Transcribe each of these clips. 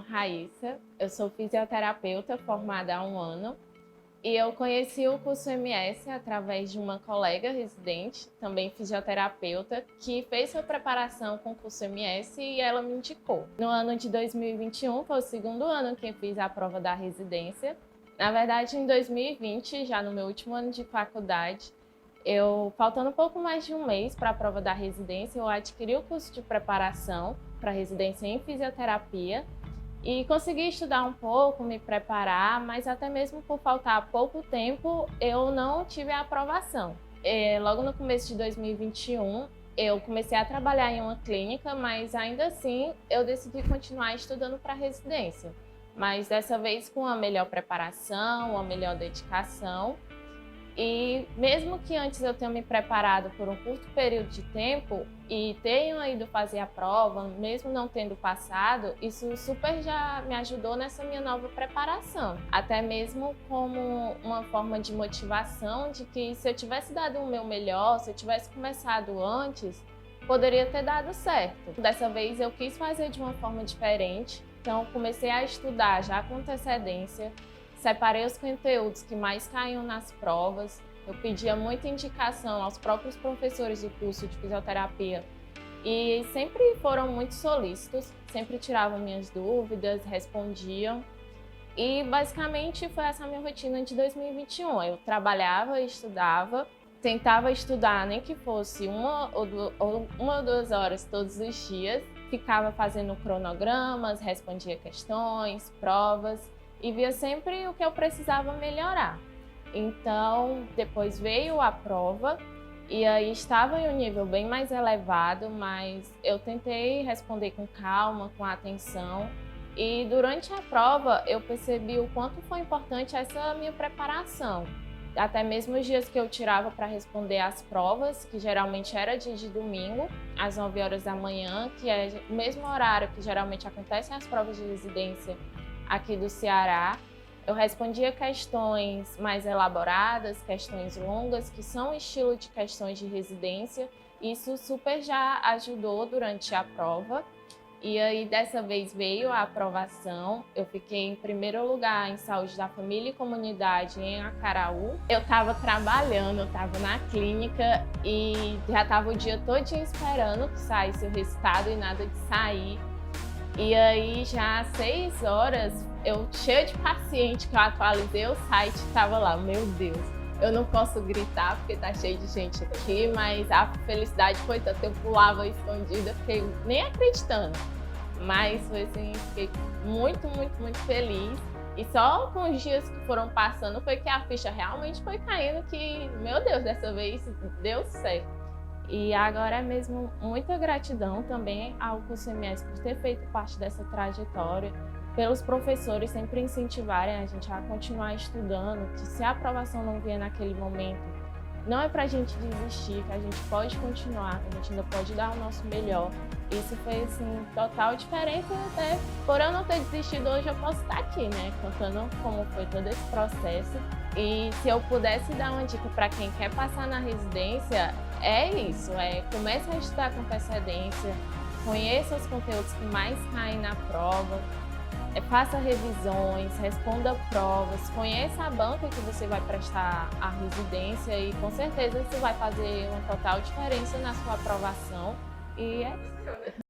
Raíssa, eu sou fisioterapeuta formada há um ano e eu conheci o curso MS através de uma colega residente, também fisioterapeuta, que fez sua preparação com o curso MS e ela me indicou. No ano de 2021, foi o segundo ano que eu fiz a prova da residência. Na verdade, em 2020, já no meu último ano de faculdade, faltando um pouco mais de um mês para a prova da residência, eu adquiri o curso de preparação para residência em fisioterapia e consegui estudar um pouco, me preparar, mas até mesmo por faltar pouco tempo, eu não tive a aprovação. Logo no começo de 2021, eu comecei a trabalhar em uma clínica, mas ainda assim eu decidi continuar estudando para residência. Mas dessa vez com uma melhor preparação, uma melhor dedicação. E mesmo que antes eu tenha me preparado por um curto período de tempo e tenha ido fazer a prova, mesmo não tendo passado, isso super já me ajudou nessa minha nova preparação. Até mesmo como uma forma de motivação de que se eu tivesse dado o meu melhor, se eu tivesse começado antes, poderia ter dado certo. Dessa vez eu quis fazer de uma forma diferente, então comecei a estudar já com antecedência. Separei os conteúdos que mais caíam nas provas. Eu pedia muita indicação aos próprios professores do curso de fisioterapia e sempre foram muito solícitos, sempre tiravam minhas dúvidas, respondiam. E basicamente foi essa a minha rotina de 2021. Eu trabalhava e estudava, tentava estudar nem que fosse uma ou duas horas todos os dias, ficava fazendo cronogramas, respondia questões, provas, e via sempre o que eu precisava melhorar. Então, depois veio a prova e aí estava em um nível bem mais elevado, mas eu tentei responder com calma, com atenção. E durante a prova eu percebi o quanto foi importante essa minha preparação. Até mesmo os dias que eu tirava para responder as provas, que geralmente era dia de domingo, às 9 horas da manhã, que é o mesmo horário que geralmente acontecem as provas de residência aqui do Ceará, eu respondia questões mais elaboradas, questões longas, que são o estilo de questões de residência. Isso super já ajudou durante a prova. E aí, dessa vez, veio a aprovação. Eu fiquei em primeiro lugar em saúde da família e comunidade em Acaraú. Eu estava trabalhando, eu estava na clínica e já estava o dia todinho esperando que saísse o resultado e nada de sair. E aí, já às 6 horas, eu cheia de paciente, que eu atualizei o site, estava lá, meu Deus, eu não posso gritar porque tá cheio de gente aqui, mas a felicidade foi tanta, eu pulava escondida, fiquei nem acreditando. Mas foi assim, fiquei muito, muito, muito feliz. E só com os dias que foram passando foi que a ficha realmente foi caindo, que, meu Deus, dessa vez deu certo. E agora é mesmo muita gratidão também ao curso MS por ter feito parte dessa trajetória, pelos professores sempre incentivarem a gente a continuar estudando, que se a aprovação não vier naquele momento, não é para a gente desistir, que a gente pode continuar, que a gente ainda pode dar o nosso melhor. Isso foi, assim, total diferença, até por eu não ter desistido hoje eu posso estar aqui, né, contando como foi todo esse processo. E se eu pudesse dar uma dica para quem quer passar na residência, é isso, comece a estudar com antecedência, conheça os conteúdos que mais caem na prova, faça revisões, responda provas, conheça a banca que você vai prestar a residência e com certeza isso vai fazer uma total diferença na sua aprovação. E é isso.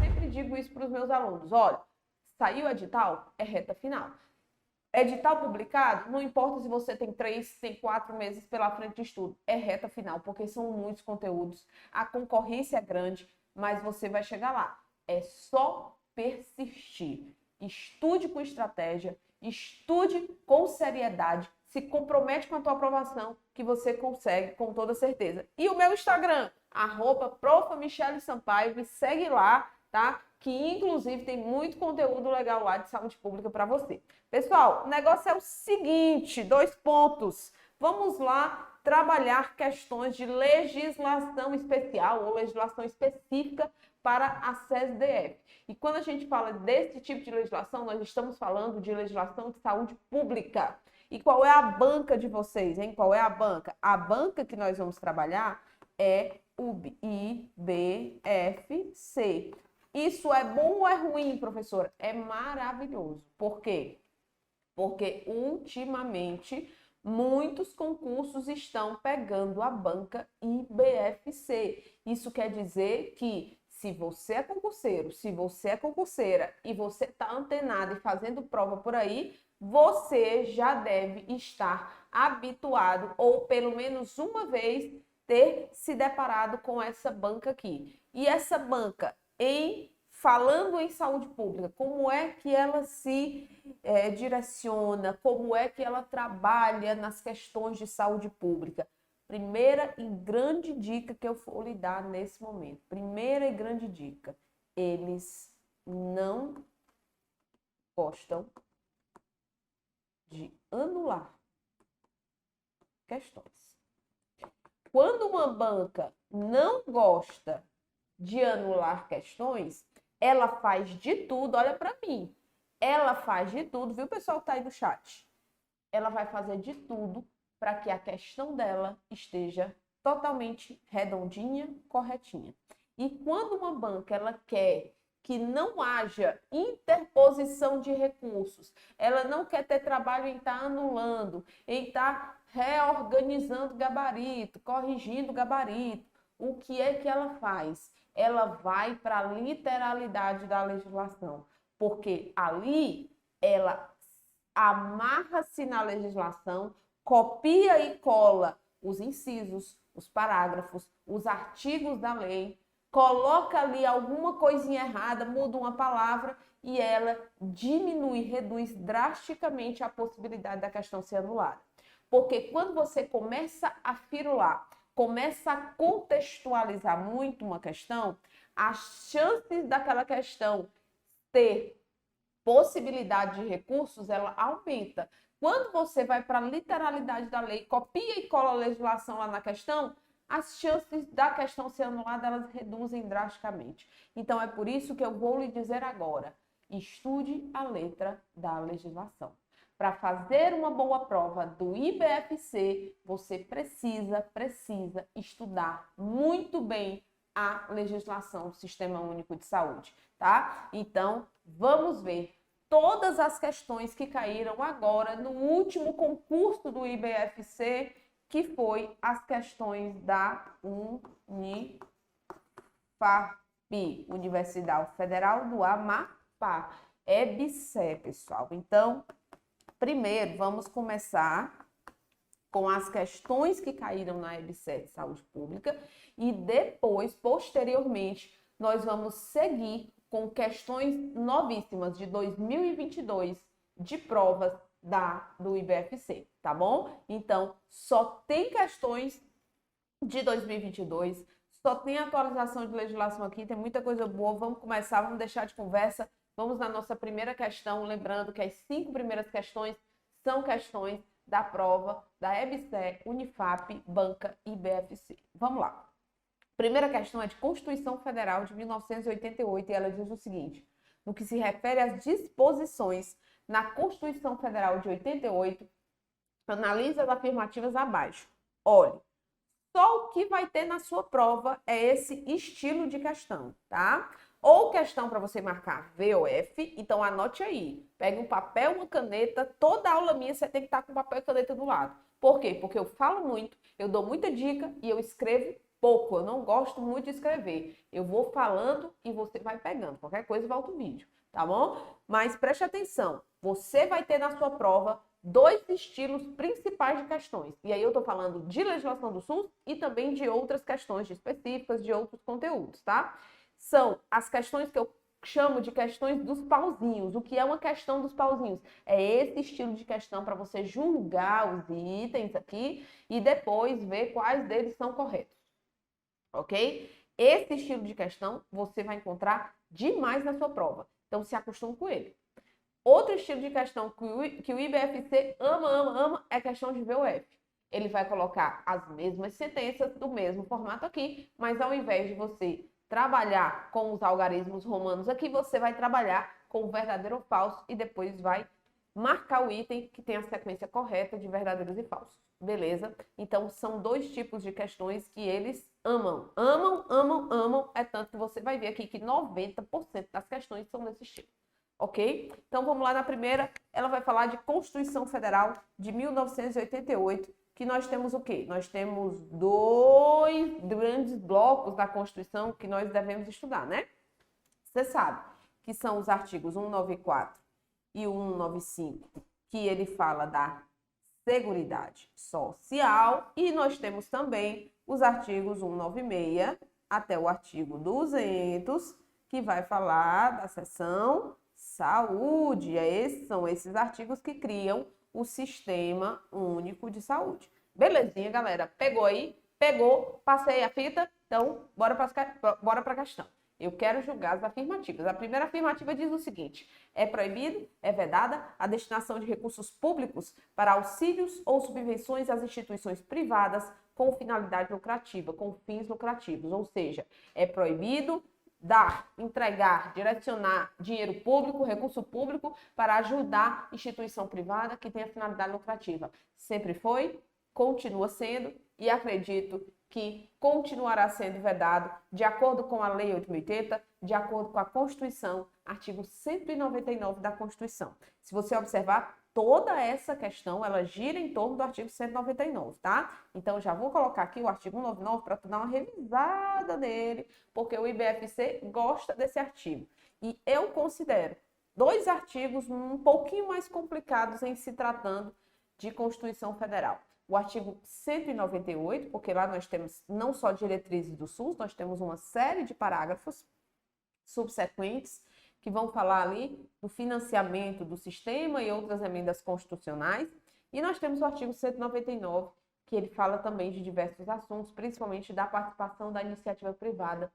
Sempre digo isso para os meus alunos, olha, saiu o edital, é reta final. Edital publicado, não importa se você tem 3, tem 4 meses pela frente de estudo, é reta final, porque são muitos conteúdos, a concorrência é grande, mas você vai chegar lá. É só persistir. Estude com estratégia, estude com seriedade, se compromete com a tua aprovação, que você consegue com toda certeza. E o meu Instagram, @profamichelesampaio, me segue lá, tá? Que inclusive tem muito conteúdo legal lá de saúde pública para você. Pessoal, o negócio é o seguinte, 2 pontos. Vamos lá trabalhar questões de legislação especial ou legislação específica para a SESDF. E quando a gente fala desse tipo de legislação, nós estamos falando de legislação de saúde pública. E qual é a banca de vocês, hein? Qual é a banca? A banca que nós vamos trabalhar é o IBFC. Isso é bom ou é ruim, professora? É maravilhoso. Por quê? Porque ultimamente muitos concursos estão pegando a banca IBFC. Isso quer dizer que se você é concurseiro, se você é concurseira e você está antenado e fazendo prova por aí, você já deve estar habituado ou pelo menos uma vez ter se deparado com essa banca aqui. E essa banca, falando em saúde pública, como é que ela se direciona, como é que ela trabalha nas questões de saúde pública? Primeira e grande dica que eu vou lhe dar nesse momento. Primeira e grande dica. Eles não gostam de anular questões. Quando uma banca não gosta de anular questões, ela faz de tudo, olha para mim, ela faz de tudo, viu, pessoal que tá aí no chat? Ela vai fazer de tudo para que a questão dela esteja totalmente redondinha, corretinha. E quando uma banca ela quer que não haja interposição de recursos, ela não quer ter trabalho em estar anulando, em estar reorganizando gabarito, corrigindo gabarito, o que é que ela faz? Ela vai para a literalidade da legislação, porque ali ela amarra-se na legislação, copia e cola os incisos, os parágrafos, os artigos da lei, coloca ali alguma coisinha errada, muda uma palavra e ela diminui, reduz drasticamente a possibilidade da questão ser anulada. Porque quando você começa a firular, começa a contextualizar muito uma questão, as chances daquela questão ter possibilidade de recursos, ela aumenta. Quando você vai para a literalidade da lei, copia e cola a legislação lá na questão, as chances da questão ser anulada, elas reduzem drasticamente. Então, é por isso que eu vou lhe dizer agora, estude a letra da legislação. Para fazer uma boa prova do IBFC, você precisa estudar muito bem a legislação do Sistema Único de Saúde, tá? Então, vamos ver todas as questões que caíram agora no último concurso do IBFC, que foi as questões da Unifap, Universidade Federal do Amapá. EBSE, pessoal. Então, primeiro, vamos começar com as questões que caíram na EBSE de Saúde Pública e depois, posteriormente, nós vamos seguir com questões novíssimas de 2022 de provas do IBFC, tá bom? Então, só tem questões de 2022, só tem atualização de legislação aqui, tem muita coisa boa. Vamos começar, vamos deixar de conversa. Vamos na nossa primeira questão, lembrando que as 5 primeiras questões são questões da prova da EBSE, Unifap, Banca e IBFC. Vamos lá. Primeira questão é de Constituição Federal de 1988 e ela diz o seguinte: no que se refere às disposições na Constituição Federal de 88, analisa as afirmativas abaixo. Olhe, só o que vai ter na sua prova é esse estilo de questão, tá? Ou questão para você marcar V ou F, então anote aí. Pegue um papel, uma caneta, toda aula minha você tem que estar com papel e caneta do lado. Por quê? Porque eu falo muito, eu dou muita dica e eu escrevo pouco. Eu não gosto muito de escrever. Eu vou falando e você vai pegando. Qualquer coisa, volta o vídeo, tá bom? Mas preste atenção, você vai ter na sua prova 2 estilos principais de questões. E aí eu tô falando de legislação do SUS e também de outras questões específicas, de outros conteúdos, tá? São as questões que eu chamo de questões dos pauzinhos. O que é uma questão dos pauzinhos? É esse estilo de questão para você julgar os itens aqui e depois ver quais deles são corretos. Ok? Esse estilo de questão você vai encontrar demais na sua prova. Então, se acostume com ele. Outro estilo de questão que o IBFC ama é questão de VOF. Ele vai colocar as mesmas sentenças do mesmo formato aqui, mas ao invés de você trabalhar com os algarismos romanos aqui, você vai trabalhar com o verdadeiro ou falso e depois vai marcar o item que tem a sequência correta de verdadeiros e falsos. Beleza? Então, são dois tipos de questões que eles amam. Amam, amam, amam. É tanto que você vai ver aqui que 90% das questões são desse tipo. Ok? Então, vamos lá na primeira. Ela vai falar de Constituição Federal de 1988, que nós temos o quê? Nós temos dois grandes blocos da Constituição que nós devemos estudar, né? Você sabe que são os artigos 194 e 195, que ele fala da Seguridade Social, e nós temos também os artigos 196 até o artigo 200, que vai falar da seção Saúde. São esses artigos que criam o Sistema Único de Saúde. Belezinha, galera? Pegou aí? Pegou? Passei a fita? Então, bora para a questão. Eu quero julgar as afirmativas. A primeira afirmativa diz o seguinte: é proibido, é vedada a destinação de recursos públicos para auxílios ou subvenções às instituições privadas com finalidade lucrativa, com fins lucrativos. Ou seja, é proibido dar, entregar, direcionar dinheiro público, recurso público para ajudar instituição privada que tenha finalidade lucrativa. Sempre foi, continua sendo e acredito que continuará sendo vedado de acordo com a Lei 8.080, de acordo com a Constituição, artigo 199 da Constituição. Se você observar, toda essa questão, ela gira em torno do artigo 199, tá? Então, já vou colocar aqui o artigo 199 para tu dar uma revisada nele, porque o IBFC gosta desse artigo. E eu considero dois artigos um pouquinho mais complicados em se tratando de Constituição Federal. O artigo 198, porque lá nós temos não só diretrizes do SUS, nós temos uma série de parágrafos subsequentes que vão falar ali do financiamento do sistema e outras emendas constitucionais. E nós temos o artigo 199, que ele fala também de diversos assuntos, principalmente da participação da iniciativa privada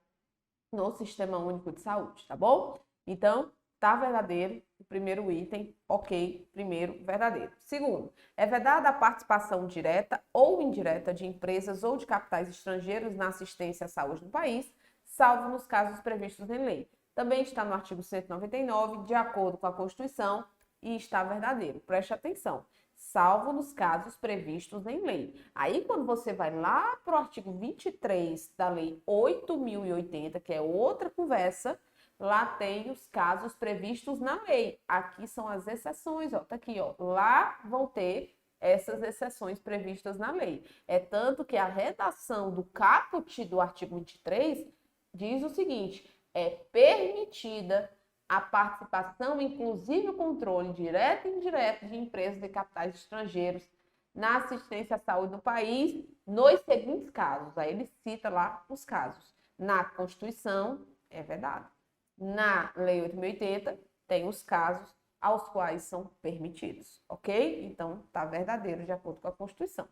no Sistema Único de Saúde, tá bom? Então, tá verdadeiro, o primeiro item, ok, primeiro, verdadeiro. Segundo, é vedada a participação direta ou indireta de empresas ou de capitais estrangeiros na assistência à saúde no país, salvo nos casos previstos em lei. Também está no artigo 199, de acordo com a Constituição, e está verdadeiro. Preste atenção. Salvo nos casos previstos em lei. Aí, quando você vai lá para o artigo 23 da Lei 8.080, que é outra conversa, lá tem os casos previstos na lei. Aqui são as exceções, ó. Tá aqui, ó. Lá vão ter essas exceções previstas na lei. É tanto que a redação do caput do artigo 23 diz o seguinte: é permitida a participação, inclusive o controle direto e indireto de empresas e capitais estrangeiros na assistência à saúde do país, nos seguintes casos. Aí ele cita lá os casos. Na Constituição, é vedado. Na Lei 8.080, tem os casos aos quais são permitidos, ok? Então, tá verdadeiro de acordo com a Constituição.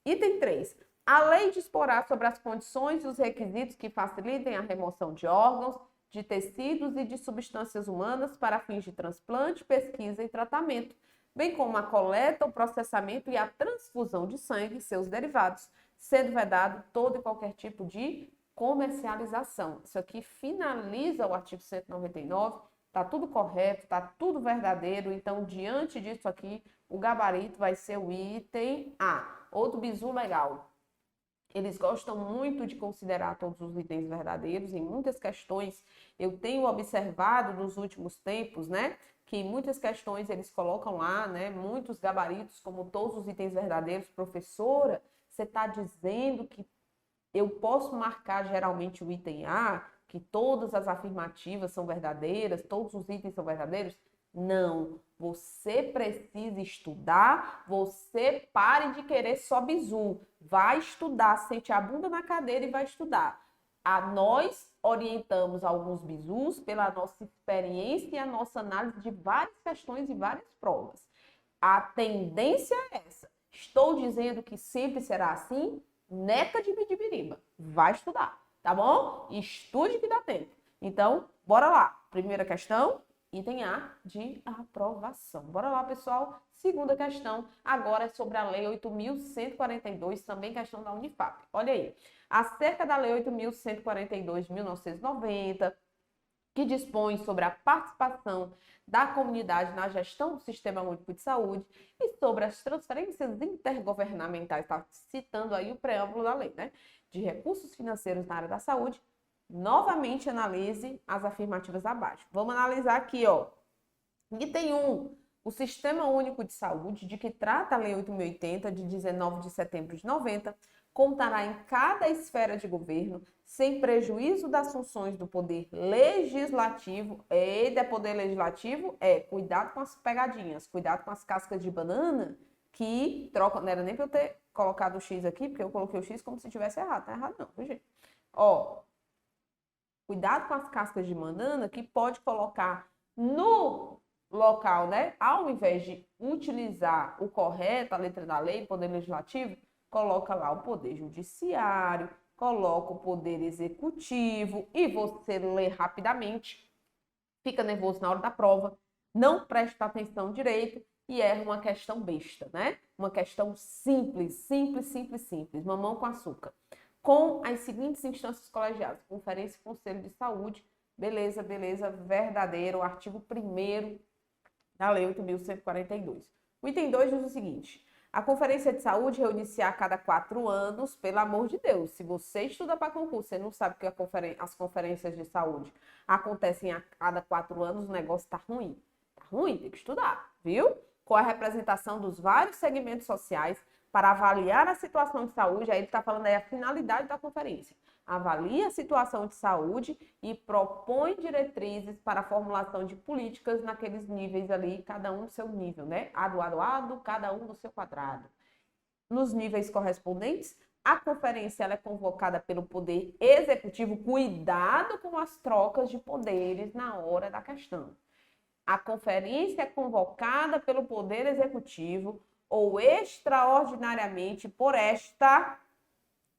Item 3. A lei disporá sobre as condições e os requisitos que facilitem a remoção de órgãos, de tecidos e de substâncias humanas para fins de transplante, pesquisa e tratamento, bem como a coleta, o processamento e a transfusão de sangue e seus derivados, sendo vedado todo e qualquer tipo de comercialização. Isso aqui finaliza o artigo 199, tá tudo correto, tá tudo verdadeiro. Então, diante disso aqui, o gabarito vai ser o item A. Outro bizu legal. Eles gostam muito de considerar todos os itens verdadeiros. Em muitas questões, eu tenho observado nos últimos tempos, né, que em muitas questões eles colocam lá, né, muitos gabaritos como todos os itens verdadeiros. Professora, você está dizendo que eu posso marcar geralmente o item A, que todas as afirmativas são verdadeiras, todos os itens são verdadeiros? Não. Você precisa estudar, você pare de querer só bizu. Vai estudar, sente a bunda na cadeira e vai estudar. Nós orientamos alguns bizus pela nossa experiência e a nossa análise de várias questões e várias provas. A tendência é essa. Estou dizendo que sempre será assim? Neca de Bidibiriba. Vai estudar, tá bom? Estude que dá tempo. Então, bora lá. Primeira questão, item A de aprovação. Bora lá, pessoal. Segunda questão, agora é sobre a Lei 8.142, também questão da Unifap. Olha aí. Acerca da Lei 8.142 de 1990, que dispõe sobre a participação da comunidade na gestão do Sistema Único de Saúde e sobre as transferências intergovernamentais, está citando aí o preâmbulo da lei, né? De recursos financeiros na área da saúde, novamente analise as afirmativas abaixo. Vamos analisar aqui, ó. Item 1, o Sistema Único de Saúde, de que trata a Lei 8.080, de 19 de setembro de 90, contará em cada esfera de governo, sem prejuízo das funções do poder legislativo. É poder legislativo? Cuidado com as pegadinhas, cuidado com as cascas de banana, que trocam. Não era nem para eu ter colocado o X aqui, porque eu coloquei o X como se tivesse errado. Tá errado não, viu, gente? Ó, cuidado com as cascas de banana, que pode colocar no local, né? Ao invés de utilizar o correto, a letra da lei, poder legislativo, coloca lá o poder judiciário, coloca o poder executivo e você lê rapidamente, fica nervoso na hora da prova, não presta atenção direito e erra uma questão besta, né? Uma questão simples, simples, simples, simples, mamão com açúcar. Com as seguintes instâncias colegiadas, Conferência e Conselho de Saúde, beleza, beleza, verdadeiro, artigo 1º da Lei 8.142. O item 2 diz o seguinte: a Conferência de Saúde reúne-se a cada 4 anos, pelo amor de Deus. Se você estuda para concurso, você não sabe que as conferências de saúde acontecem a cada 4 anos, o negócio tá ruim. Tá ruim, tem que estudar, viu? Com a representação dos vários segmentos sociais para avaliar a situação de saúde, aí ele está falando aí a finalidade da conferência. Avalia a situação de saúde e propõe diretrizes para a formulação de políticas naqueles níveis ali, cada um no seu nível, né? Ado, cada um no seu quadrado. Nos níveis correspondentes, a conferência ela é convocada pelo Poder Executivo. Cuidado com as trocas de poderes na hora da questão. A conferência é convocada pelo Poder Executivo ou extraordinariamente por esta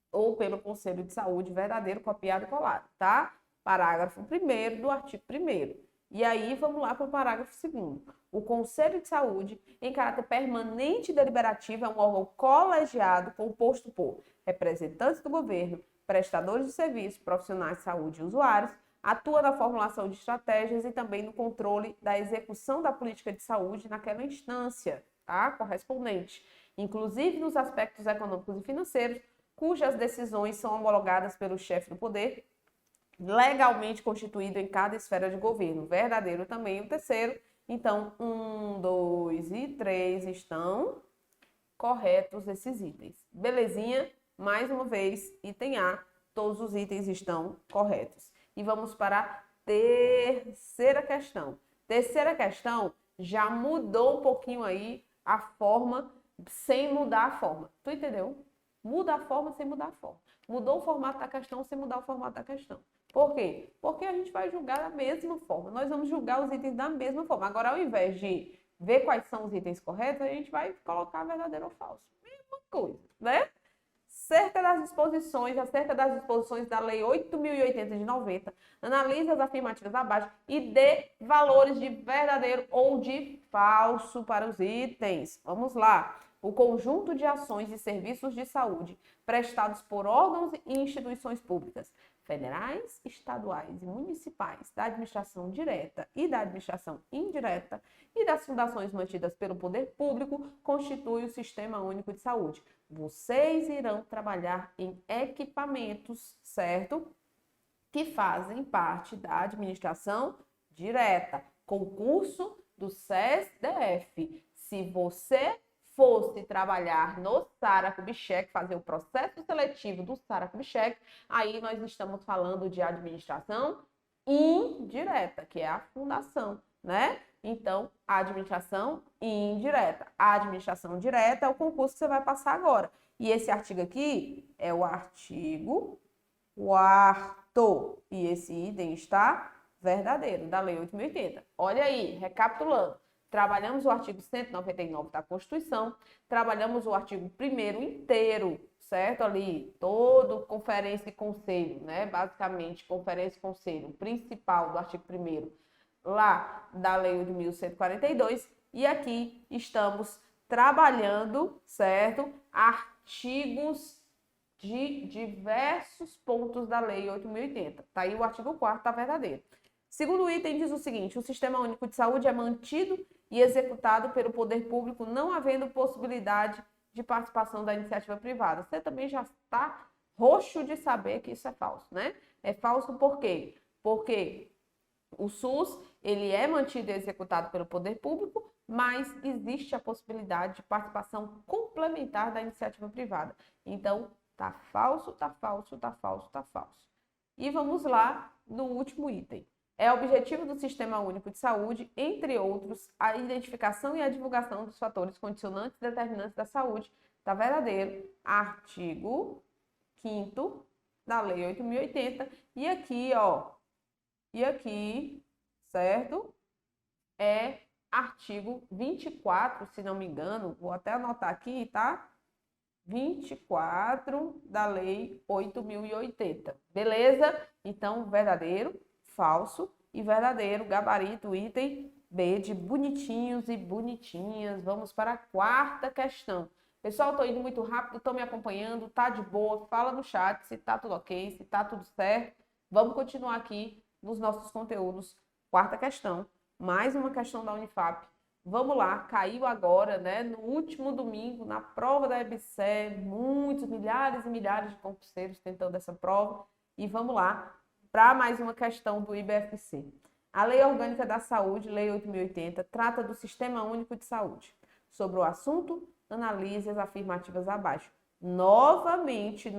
ou pelo Conselho de Saúde, verdadeiro, copiado e colado, tá? Parágrafo 1º do artigo 1º. E aí, vamos lá para o parágrafo 2º. O Conselho de Saúde, em caráter permanente e deliberativo, é um órgão colegiado composto por representantes do governo, prestadores de serviços, profissionais de saúde e usuários, atua na formulação de estratégias e também no controle da execução da política de saúde naquela instância, tá? Correspondente, inclusive nos aspectos econômicos e financeiros, cujas decisões são homologadas pelo chefe do poder, legalmente constituído em cada esfera de governo. Verdadeiro também o terceiro. Então, 1, 2 e 3 estão corretos esses itens. Belezinha? Mais uma vez, item A, todos os itens estão corretos. E vamos para a terceira questão. Terceira questão já mudou um pouquinho aí a forma, sem mudar a forma. Tu entendeu? Muda a forma sem mudar a forma. Mudou o formato da questão sem mudar o formato da questão. Por quê? Porque a gente vai julgar da mesma forma. Nós vamos julgar os itens da mesma forma. Agora, ao invés de ver quais são os itens corretos, a gente vai colocar verdadeiro ou falso. Mesma coisa, né? Acerca das disposições da Lei 8.080 de 90, analise as afirmativas abaixo e dê valores de verdadeiro ou de falso para os itens. Vamos lá. O conjunto de ações e serviços de saúde prestados por órgãos e instituições públicas, federais, estaduais e municipais, da administração direta e da administração indireta e das fundações mantidas pelo poder público, constitui o Sistema Único de Saúde. Vocês irão trabalhar em equipamentos, certo? Que fazem parte da administração direta, concurso do SESDF. Se você fosse trabalhar no Sara Kubitschek, fazer o processo seletivo do Sara Kubitschek, aí nós estamos falando de administração indireta, que é a fundação, né? Então, a administração indireta. A administração direta é o concurso que você vai passar agora. E esse artigo aqui é o artigo 4º. E esse item está verdadeiro, da Lei 8.080. Olha aí, recapitulando. Trabalhamos o artigo 199 da Constituição, trabalhamos o artigo 1º inteiro, certo? Ali, todo conferência e conselho, né? Basicamente, conferência e conselho, principal do artigo 1º, lá da Lei 8.142, e aqui estamos trabalhando, certo? Artigos de diversos pontos da Lei 8.080. Tá aí o artigo 4º, tá verdadeiro. Segundo item diz o seguinte: o Sistema Único de Saúde é mantido e executado pelo poder público, não havendo possibilidade de participação da iniciativa privada. Você também já está roxo de saber que isso é falso, né? É falso por quê? Porque o SUS, ele é mantido e executado pelo poder público, mas existe a possibilidade de participação complementar da iniciativa privada. Então, tá falso, tá falso, tá falso, tá falso. E vamos lá no último item. É objetivo do Sistema Único de Saúde, entre outros, a identificação e a divulgação dos fatores condicionantes e determinantes da saúde. Tá verdadeiro. Artigo 5º da Lei 8.080. E aqui, ó, certo? É artigo 24, se não me engano, vou até anotar aqui, tá? 24 da Lei 8.080. Beleza? Então, verdadeiro, falso e verdadeiro, gabarito, item B de bonitinhos e bonitinhas. Vamos para a quarta questão. Pessoal, tô indo muito rápido, tô me acompanhando, tá de boa? Fala no chat se tá tudo ok, se tá tudo certo. Vamos continuar aqui nos nossos conteúdos. Quarta questão, mais uma questão da Unifap. Vamos lá, caiu agora, né, no último domingo, na prova da EBSER, muitos, milhares e milhares de concurseiros tentando essa prova. E vamos lá para mais uma questão do IBFC. A Lei Orgânica da Saúde, Lei 8.080, trata do Sistema Único de Saúde. Sobre o assunto, analise as afirmativas abaixo. Novamente,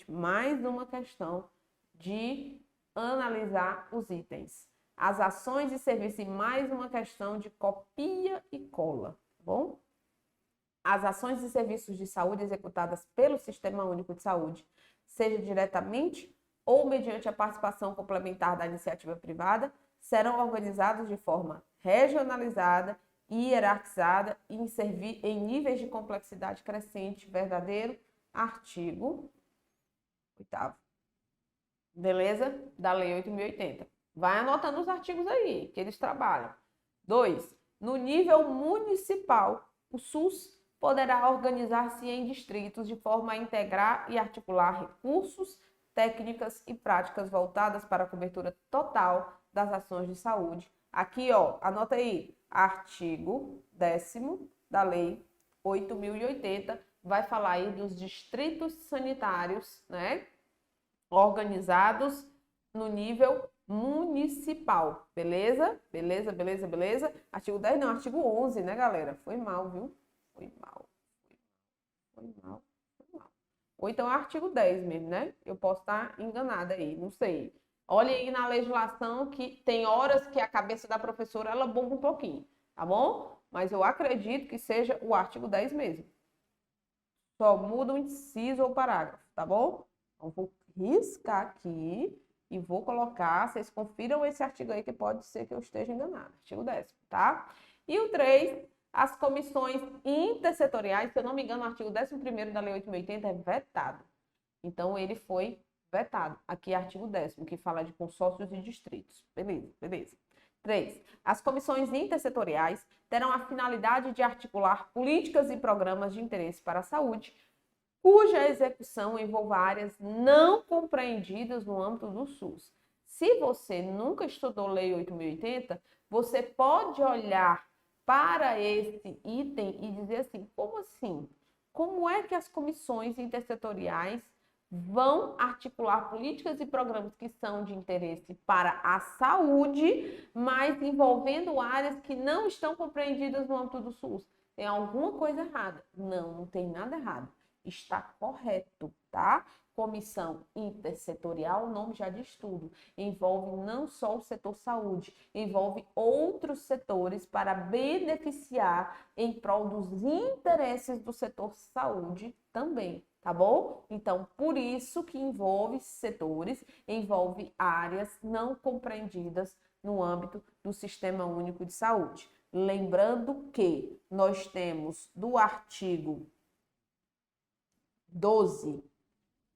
mais uma questão de analisar os itens. As ações de serviço e mais uma questão de copia e cola, tá bom? As ações e serviços de saúde executadas pelo Sistema Único de Saúde, seja diretamente ou mediante a participação complementar da iniciativa privada, serão organizados de forma regionalizada e hierarquizada em níveis de complexidade crescente. Verdadeiro. Artigo 8º. Beleza? Da Lei 8.080. Vai anotando os artigos aí, que eles trabalham. 2. No nível municipal, o SUS poderá organizar-se em distritos de forma a integrar e articular recursos, técnicas e práticas voltadas para a cobertura total das ações de saúde. Aqui, ó, anota aí, artigo 10º da Lei 8.080, vai falar aí dos distritos sanitários, né, organizados no nível municipal, beleza? Beleza? Artigo 10 não, artigo 11, né, galera? Foi mal, viu? Foi mal. Ou então é artigo 10 mesmo, né? Eu posso estar enganada aí, não sei. Olha aí na legislação que tem horas que a cabeça da professora, ela bomba um pouquinho, tá bom? Mas eu acredito que seja o artigo 10 mesmo. Só muda o inciso ou parágrafo, tá bom? Então, vou riscar aqui e vou colocar, vocês confiram esse artigo aí que pode ser que eu esteja enganada. Artigo 10º, tá? E o 3, as comissões intersetoriais, se eu não me engano, o artigo 11º da Lei 8.080 é vetado. Então, ele foi vetado. Aqui é artigo 10º, que fala de consórcios e distritos. Beleza. 3. As comissões intersetoriais terão a finalidade de articular políticas e programas de interesse para a saúde, cuja execução envolva áreas não compreendidas no âmbito do SUS. Se você nunca estudou Lei 8.080, você pode olhar para esse item e dizer assim, como assim? Como é que as comissões intersetoriais vão articular políticas e programas que são de interesse para a saúde, mas envolvendo áreas que não estão compreendidas no âmbito do SUS? Tem alguma coisa errada? Não, não tem nada errado. Está correto, tá? Comissão intersetorial, o nome já diz tudo. Envolve não só o setor saúde, envolve outros setores para beneficiar em prol dos interesses do setor saúde também, tá bom? Então, por isso que envolve setores, envolve áreas não compreendidas no âmbito do Sistema Único de Saúde. Lembrando que nós temos do artigo 12,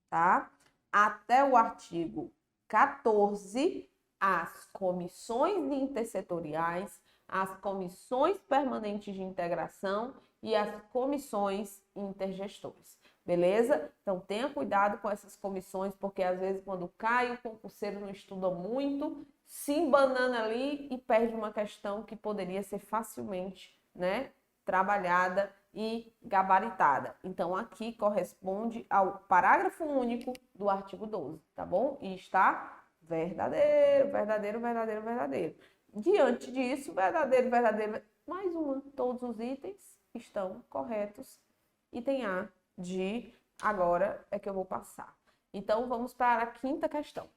tá? Até o artigo 14, as comissões intersetoriais, as comissões permanentes de integração e as comissões intergestores, beleza? Então, tenha cuidado com essas comissões, porque às vezes quando cai o concurseiro não estuda muito, se embanana ali e perde uma questão que poderia ser facilmente, né, trabalhada e gabaritada. Então, aqui corresponde ao parágrafo único do artigo 12, tá bom? E está verdadeiro, verdadeiro, verdadeiro, verdadeiro. Diante disso, verdadeiro, verdadeiro, mais uma. Todos os itens estão corretos. Item A de agora é que eu vou passar. Então, vamos para a quinta questão.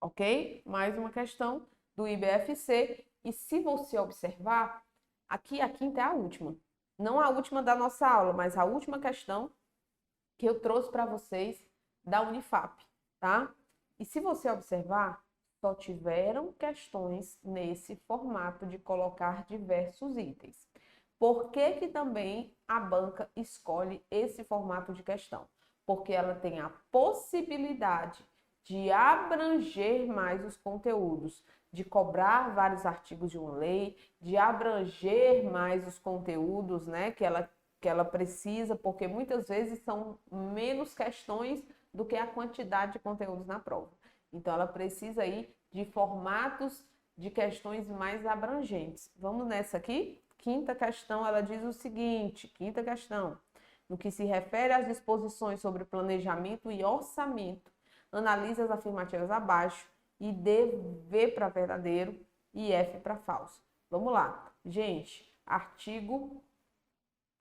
Ok? Mais uma questão do IBFC. E se você observar, aqui a quinta é a última. Não a última da nossa aula, mas a última questão que eu trouxe para vocês da Unifap, tá? E se você observar, só tiveram questões nesse formato de colocar diversos itens. Por que também a banca escolhe esse formato de questão? Porque ela tem a possibilidade de abranger mais os conteúdos, de cobrar vários artigos de uma lei, de abranger mais os conteúdos, né, que ela precisa, porque muitas vezes são menos questões do que a quantidade de conteúdos na prova. Então, ela precisa aí de formatos de questões mais abrangentes. Vamos nessa aqui? Quinta questão, ela diz o seguinte, quinta questão, no que se refere às disposições sobre planejamento e orçamento, analisa as afirmativas abaixo e dê V para verdadeiro e F para falso. Vamos lá. Gente, artigo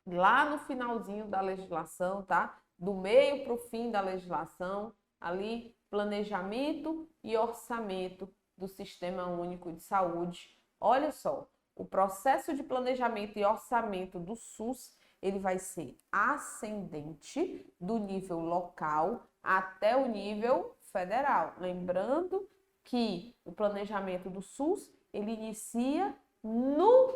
lá no finalzinho da legislação, tá? Do meio para o fim da legislação, ali, planejamento e orçamento do Sistema Único de Saúde. Olha só, o processo de planejamento e orçamento do SUS, ele vai ser ascendente do nível local até o nível federal. Lembrando que o planejamento do SUS, ele inicia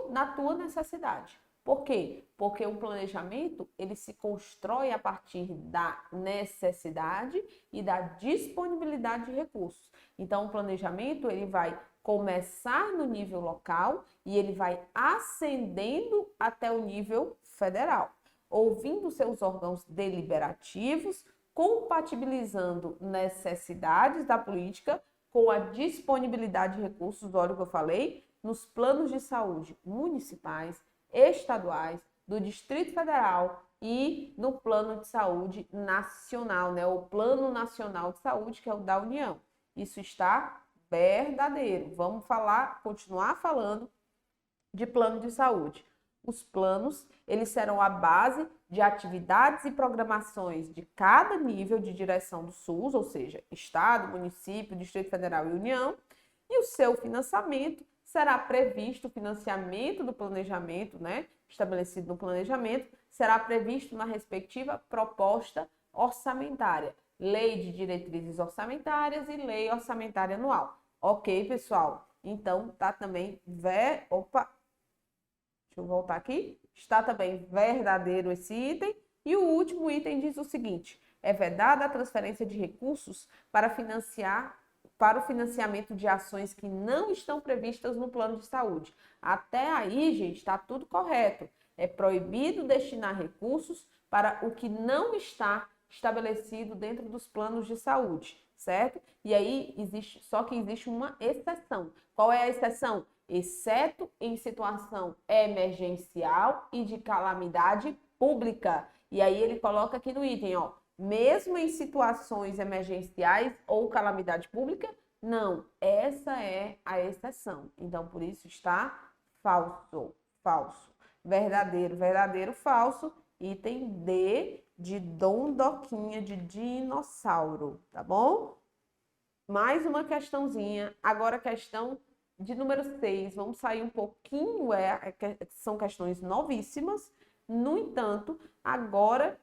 na tua necessidade. Por quê? Porque o planejamento, ele se constrói a partir da necessidade e da disponibilidade de recursos. Então, o planejamento, ele vai começar no nível local e ele vai ascendendo até o nível federal, ouvindo seus órgãos deliberativos, compatibilizando necessidades da política com a disponibilidade de recursos, olha o que eu falei, nos planos de saúde municipais, estaduais, do Distrito Federal e no Plano de Saúde Nacional, né? O Plano Nacional de Saúde, que é o da União. Isso está verdadeiro. Vamos continuar falando de plano de saúde. Os planos, eles serão a base de atividades e programações de cada nível de direção do SUS, ou seja, Estado, município, Distrito Federal e União, e o seu financiamento será previsto, o financiamento do planejamento, né, estabelecido no planejamento, será previsto na respectiva proposta orçamentária, Lei de Diretrizes Orçamentárias e Lei Orçamentária Anual. Ok, pessoal? Então, tá também deixa eu voltar aqui. Está também verdadeiro esse item. E o último item diz o seguinte: é vedada a transferência de recursos para o financiamento de ações que não estão previstas no plano de saúde. Até aí, gente, está tudo correto. É proibido destinar recursos para o que não está estabelecido dentro dos planos de saúde, certo? E aí existe uma exceção. Qual é a exceção? Exceto em situação emergencial e de calamidade pública. E aí ele coloca aqui no item, ó, mesmo em situações emergenciais ou calamidade pública, não, essa é a exceção. Então, por isso está falso, falso. Verdadeiro, verdadeiro, falso. Item D de dondoquinha de dinossauro, tá bom? Mais uma questãozinha. Agora a questão de número 6. Vamos sair um pouquinho, são questões novíssimas. No entanto, agora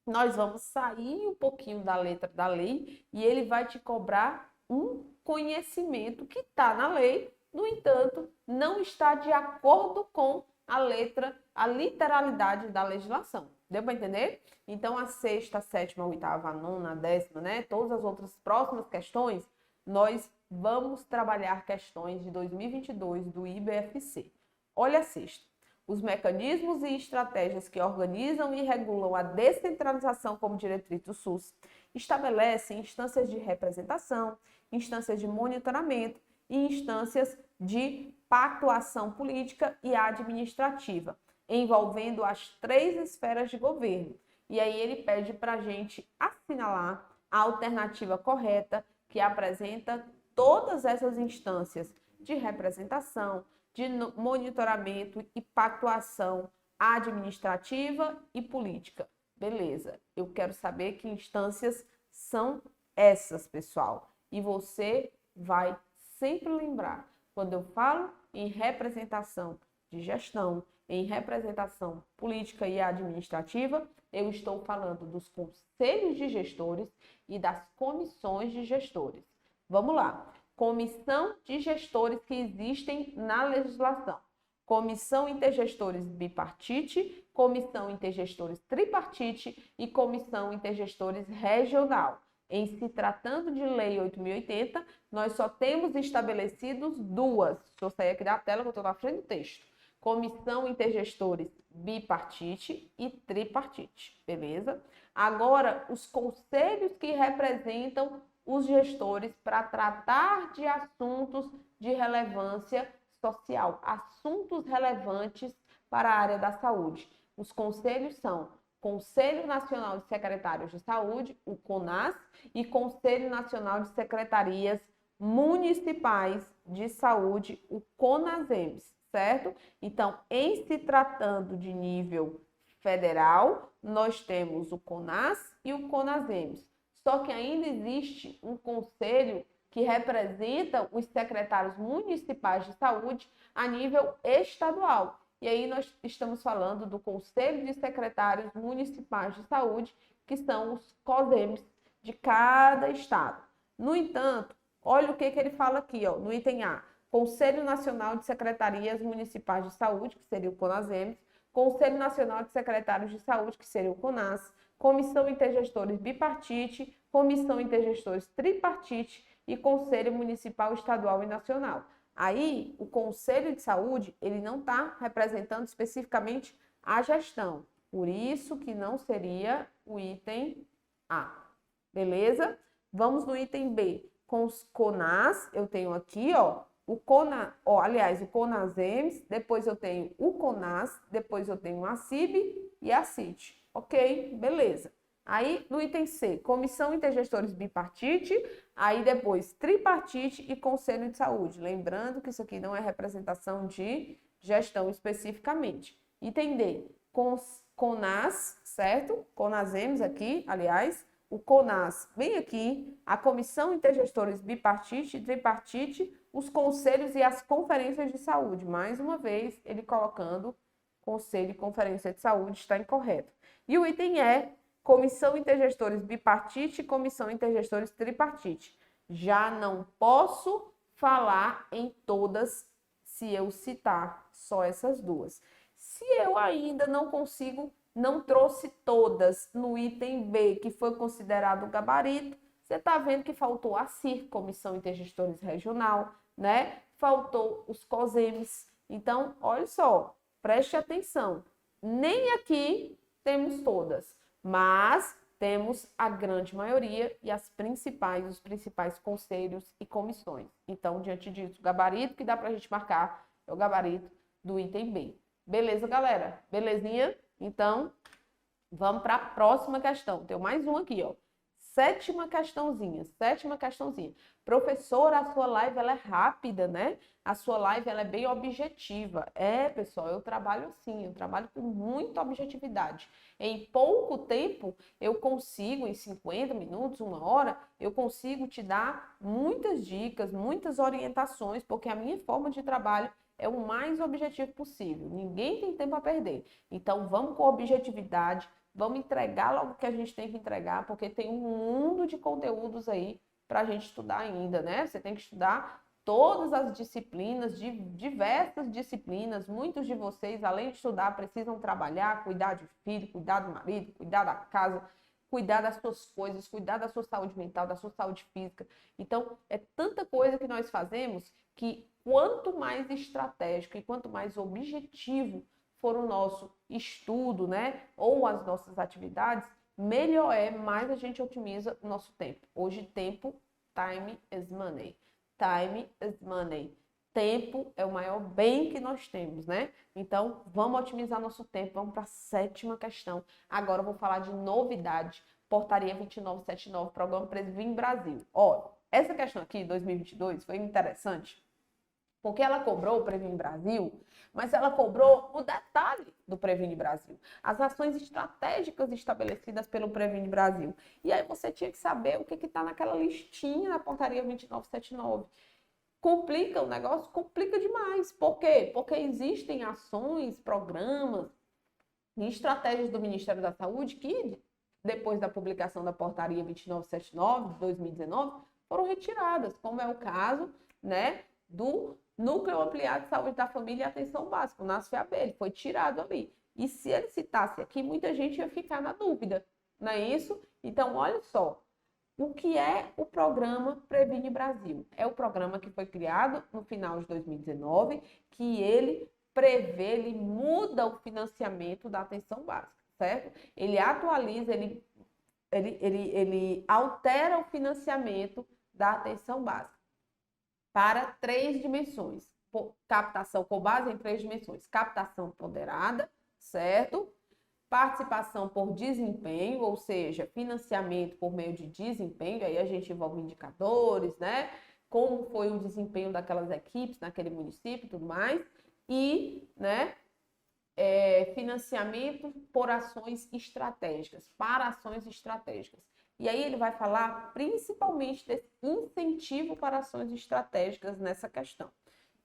nós vamos sair um pouquinho da letra da lei e ele vai te cobrar um conhecimento que está na lei, no entanto, não está de acordo com a literalidade da legislação. Deu para entender? Então, a sexta, a sétima, a oitava, a nona, a décima, né? Todas as outras próximas questões, nós vamos trabalhar questões de 2022 do IBFC. Olha a sexta. Os mecanismos e estratégias que organizam e regulam a descentralização como diretriz do SUS estabelecem instâncias de representação, instâncias de monitoramento e instâncias de pactuação política e administrativa, envolvendo as 3 esferas de governo. E aí ele pede para a gente assinalar a alternativa correta que apresenta todas essas instâncias de representação, de monitoramento e pactuação administrativa e política. Beleza, eu quero saber que instâncias são essas, pessoal. E você vai sempre lembrar, quando eu falo em representação de gestão, em representação política e administrativa, eu estou falando dos conselhos de gestores e das comissões de gestores. Vamos lá. Comissão de gestores que existem na legislação. Comissão Intergestores Bipartite, Comissão Intergestores Tripartite e Comissão Intergestores Regional. Em se tratando de Lei 8.080, nós só temos estabelecidos 2. Deixa eu sair aqui da tela que eu estou na frente do texto. Comissão Intergestores Bipartite e Tripartite, beleza? Agora, os conselhos que representam os gestores para tratar de assuntos de relevância social, assuntos relevantes para a área da saúde. Os conselhos são Conselho Nacional de Secretários de Saúde, o CONAS, e Conselho Nacional de Secretarias Municipais de Saúde, o CONASEMS, certo? Então, em se tratando de nível federal, nós temos o CONAS e o CONASEMS. Só que ainda existe um conselho que representa os secretários municipais de saúde a nível estadual. E aí nós estamos falando do Conselho de Secretários Municipais de Saúde, que são os COSEMs de cada estado. No entanto, olha o que ele fala aqui, ó, no item A. Conselho Nacional de Secretarias Municipais de Saúde, que seria o CONASEMS, Conselho Nacional de Secretários de Saúde, que seria o CONAS, Comissão Intergestores Bipartite, Comissão Intergestores Tripartite e Conselho Municipal, Estadual e Nacional. Aí, o Conselho de Saúde, ele não está representando especificamente a gestão. Por isso que não seria o item A. Beleza? Vamos no item B. Com os CONAS, eu tenho aqui, ó, o CONASEMS, depois eu tenho o CONAS, depois eu tenho a CIB e a CIT. Ok? Beleza. Aí, no item C, Comissão Intergestores Bipartite, aí depois Tripartite e Conselho de Saúde. Lembrando que isso aqui não é representação de gestão especificamente. Item D, CONAS, certo? CONASEMS aqui, aliás, o CONAS vem aqui, a Comissão Intergestores Bipartite e Tripartite, os conselhos e as conferências de saúde. Mais uma vez, ele colocando conselho e conferência de saúde, está incorreto. E o item E, Comissão Intergestores Bipartite e Comissão Intergestores Tripartite. Já não posso falar em todas se eu citar só essas 2. Se eu ainda não consigo, não trouxe todas no item B, que foi considerado o gabarito, você está vendo que faltou a CIR, Comissão Intergestores Regional, né? Faltou os COSEMs. Então, olha só, preste atenção. Nem aqui temos todas, mas temos a grande maioria e os principais conselhos e comissões. Então, diante disso, o gabarito que dá para a gente marcar é o gabarito do item B. Beleza, galera? Belezinha? Então, vamos para a próxima questão. Tem mais um aqui, ó. Sétima questãozinha. Professora, a sua live ela é rápida, né? A sua live ela é bem objetiva. Pessoal, eu trabalho assim, eu trabalho com muita objetividade. Em pouco tempo, eu consigo, em 50 minutos, 1 hora, eu consigo te dar muitas dicas, muitas orientações, porque a minha forma de trabalho é o mais objetivo possível. Ninguém tem tempo a perder. Então, vamos com objetividade, vamos entregar logo o que a gente tem que entregar, porque tem um mundo de conteúdos aí para a gente estudar ainda, né? Você tem que estudar todas as disciplinas, diversas disciplinas. Muitos de vocês, além de estudar, precisam trabalhar, cuidar de filho, cuidar do marido, cuidar da casa, cuidar das suas coisas, cuidar da sua saúde mental, da sua saúde física. Então, é tanta coisa que nós fazemos que quanto mais estratégico e quanto mais objetivo for o nosso estudo, né, ou as nossas atividades, melhor mais a gente otimiza o nosso tempo. Hoje, time is money. time is money. Tempo é o maior bem que nós temos, né? Então, vamos otimizar nosso tempo. Vamos para a 7ª questão. Agora eu vou falar de novidade. Portaria 2979, Programa Previne Brasil. Olha, essa questão aqui, 2022, foi interessante, porque ela cobrou o Previne Brasil, mas ela cobrou o detalhe do Previne Brasil. As ações estratégicas estabelecidas pelo Previne Brasil. E aí você tinha que saber o que está naquela listinha na Portaria 2979. Complica o negócio? Complica demais. Por quê? Porque existem ações, programas e estratégias do Ministério da Saúde que, depois da publicação da Portaria 2979 de 2019, foram retiradas, como é o caso, né, do Núcleo Ampliado de Saúde da Família e Atenção Básica, o NASFAB, ele foi tirado ali. E se ele citasse aqui, muita gente ia ficar na dúvida, não é isso? Então, olha só. O que é o programa Previne Brasil? É o programa que foi criado no final de 2019, que ele prevê, ele muda o financiamento da atenção básica, certo? Ele atualiza, ele altera o financiamento da atenção básica para 3 dimensões. Captação com base em 3 dimensões. Captação ponderada, certo? Participação por desempenho, ou seja, financiamento por meio de desempenho, aí a gente envolve indicadores, né? Como foi o desempenho daquelas equipes naquele município e tudo mais. E, né, financiamento por ações estratégicas, para ações estratégicas. E aí ele vai falar principalmente desse incentivo para ações estratégicas nessa questão.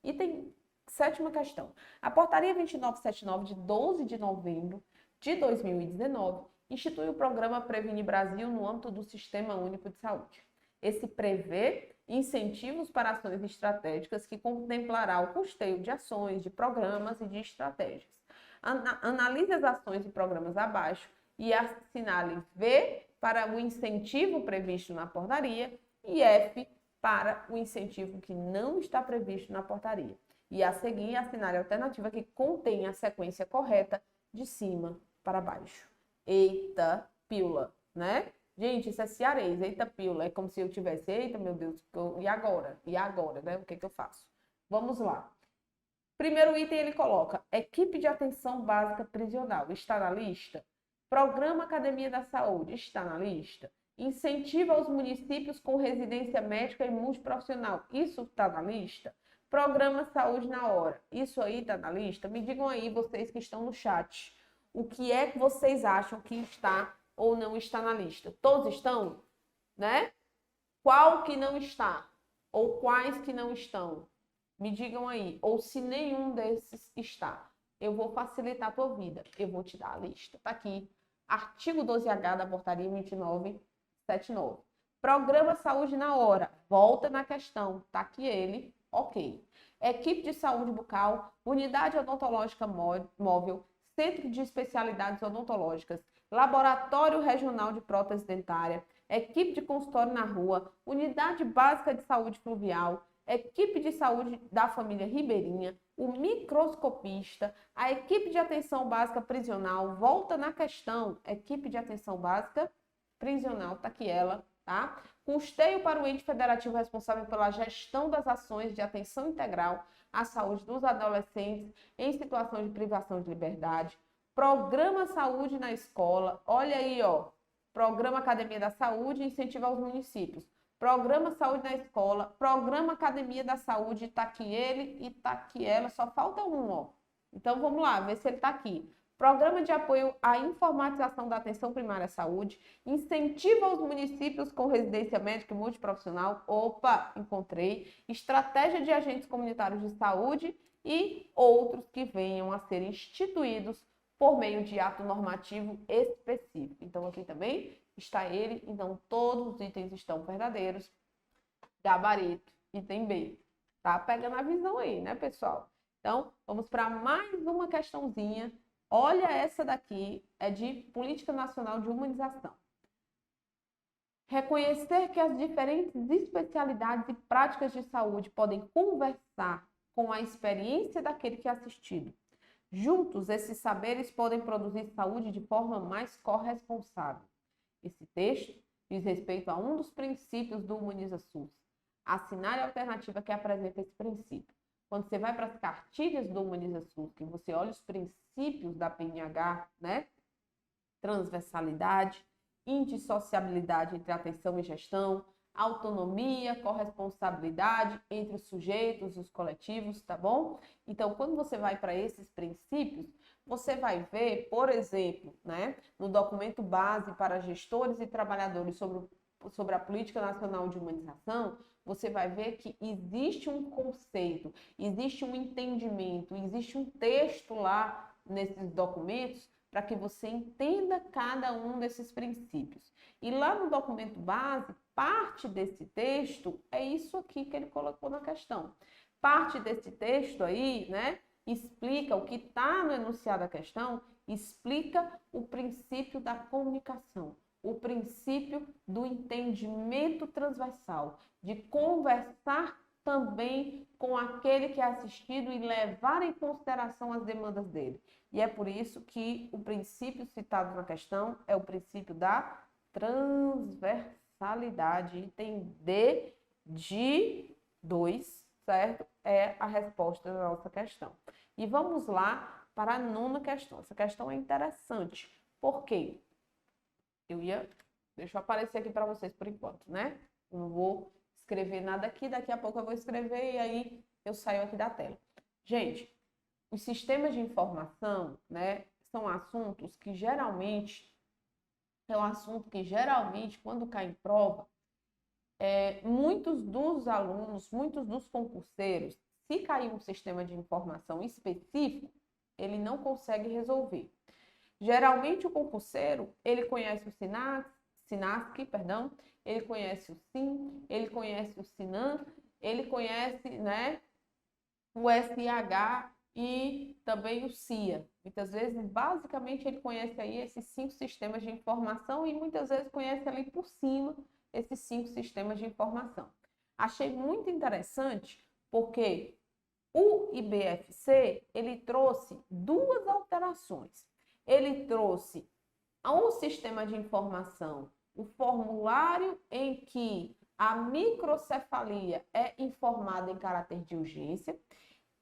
E tem 7ª questão. A Portaria 2979, de 12 de novembro de 2019, institui o Programa Previne Brasil no âmbito do Sistema Único de Saúde. Esse prevê incentivos para ações estratégicas que contemplará o custeio de ações, de programas e de estratégias. Analise as ações e programas abaixo e assinale V para o incentivo previsto na portaria e F para o incentivo que não está previsto na portaria. E a seguir, assinale a alternativa que contém a sequência correta de cima para baixo. Eita, pílula, né? Gente, isso é cearês, eita, pílula. É como se eu tivesse, eita, meu Deus, e agora? E agora, né? O que eu faço? Vamos lá. Primeiro item ele coloca, equipe de atenção básica prisional, está na lista? Programa Academia da Saúde, está na lista? Incentiva aos municípios com residência médica e multiprofissional, isso está na lista? Programa Saúde na Hora, isso aí está na lista? Me digam aí, vocês que estão no chat, o que é que vocês acham que está ou não está na lista? Todos estão? Né? Qual que não está? Ou quais que não estão? Me digam aí. Ou se nenhum desses está. Eu vou facilitar a tua vida. Eu vou te dar a lista. Tá aqui. Artigo 12H da Portaria 2979. Programa Saúde na Hora. Volta na questão. Tá aqui ele. Ok. Equipe de saúde bucal, unidade odontológica móvel, centro de especialidades odontológicas, laboratório regional de prótese dentária, equipe de consultório na rua, unidade básica de saúde fluvial, equipe de saúde da família ribeirinha, o microscopista, a equipe de atenção básica prisional, volta na questão, equipe de atenção básica prisional, tá aqui ela, tá? Custeio para o ente federativo responsável pela gestão das ações de atenção integral à saúde dos adolescentes em situação de privação de liberdade. Programa Saúde na Escola, olha aí, ó. Programa Academia da Saúde incentiva aos municípios. Programa Saúde na Escola, Programa Academia da Saúde, tá aqui ele e tá aqui ela, só falta um, ó. Então vamos lá, ver se ele tá aqui. Programa de apoio à informatização da atenção primária à saúde, incentiva os municípios com residência médica e multiprofissional, opa, encontrei, estratégia de agentes comunitários de saúde e outros que venham a ser instituídos por meio de ato normativo específico. Então aqui também está ele, então todos os itens estão verdadeiros, gabarito, item B. Tá pegando a visão aí, né, pessoal? Então, vamos para mais uma questãozinha. Olha essa daqui, é de Política Nacional de Humanização. Reconhecer que as diferentes especialidades e práticas de saúde podem conversar com a experiência daquele que é assistido. Juntos, esses saberes podem produzir saúde de forma mais corresponsável. Esse texto diz respeito a um dos princípios do Humaniza SUS, Assinale a alternativa que apresenta esse princípio. Quando você vai para as cartilhas do Humaniza SUS, que você olha os princípios da PNH, né? Transversalidade, indissociabilidade entre atenção e gestão, autonomia, corresponsabilidade entre os sujeitos e os coletivos, tá bom? Então, quando você vai para esses princípios, você vai ver, por exemplo, né, no documento base para gestores e trabalhadores sobre a Política Nacional de Humanização, você vai ver que existe um conceito, existe um entendimento, existe um texto lá nesses documentos para que você entenda cada um desses princípios. E lá no documento base, parte desse texto é isso aqui que ele colocou na questão. Parte desse texto aí, né, explica o que está no enunciado da questão, explica o princípio da comunicação, o princípio do entendimento transversal, de conversar também com aquele que é assistido e levar em consideração as demandas dele. E é por isso que o princípio citado na questão é o princípio da transversalidade. Item D de 2, certo? É a resposta da nossa questão. E vamos lá para a 9ª questão. Essa questão é interessante. Por quê? Deixa eu aparecer aqui para vocês por enquanto, né? Eu não vou escrever nada aqui, daqui a pouco eu vou escrever e aí eu saio aqui da tela. Gente, os sistemas de informação, né, são assuntos que geralmente, quando cai em prova, muitos dos alunos, muitos dos concurseiros, se cair um sistema de informação específico, ele não consegue resolver. Geralmente o concurseiro, ele conhece o SINASC, ele conhece o SIM, ele conhece o SINAM, ele conhece, né, o SIH e também o CIA. Muitas vezes, basicamente, ele conhece aí esses 5 sistemas de informação e muitas vezes conhece ali por cima esses 5 sistemas de informação. Achei muito interessante porque o IBFC, ele trouxe 2 alterações. Ele trouxe ao sistema de informação o formulário em que a microcefalia é informada em caráter de urgência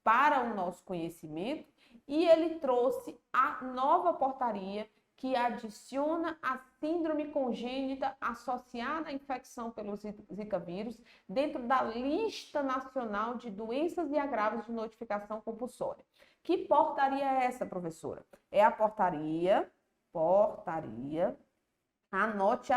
para o nosso conhecimento e ele trouxe a nova portaria que adiciona a síndrome congênita associada à infecção pelo Zika vírus dentro da lista nacional de doenças e agravos de notificação compulsória. Que portaria é essa, professora? É a portaria, anote.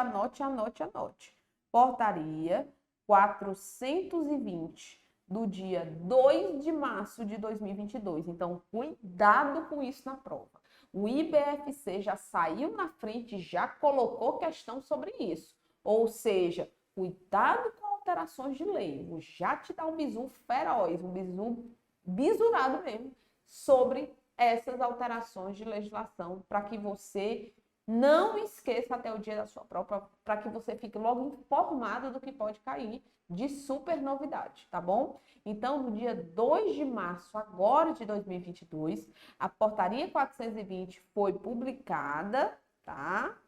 Portaria 420, do dia 2 de março de 2022. Então, cuidado com isso na prova. O IBFC já saiu na frente, já colocou questão sobre isso. Ou seja, cuidado com alterações de lei. Vou já te dar um bizu feroz, um bizu bisurado mesmo, sobre essas alterações de legislação, para que você não esqueça até o dia da sua prova, para que você fique logo informado do que pode cair de super novidade, tá bom? Então, no dia 2 de março agora de 2022, a portaria 420 foi publicada, tá?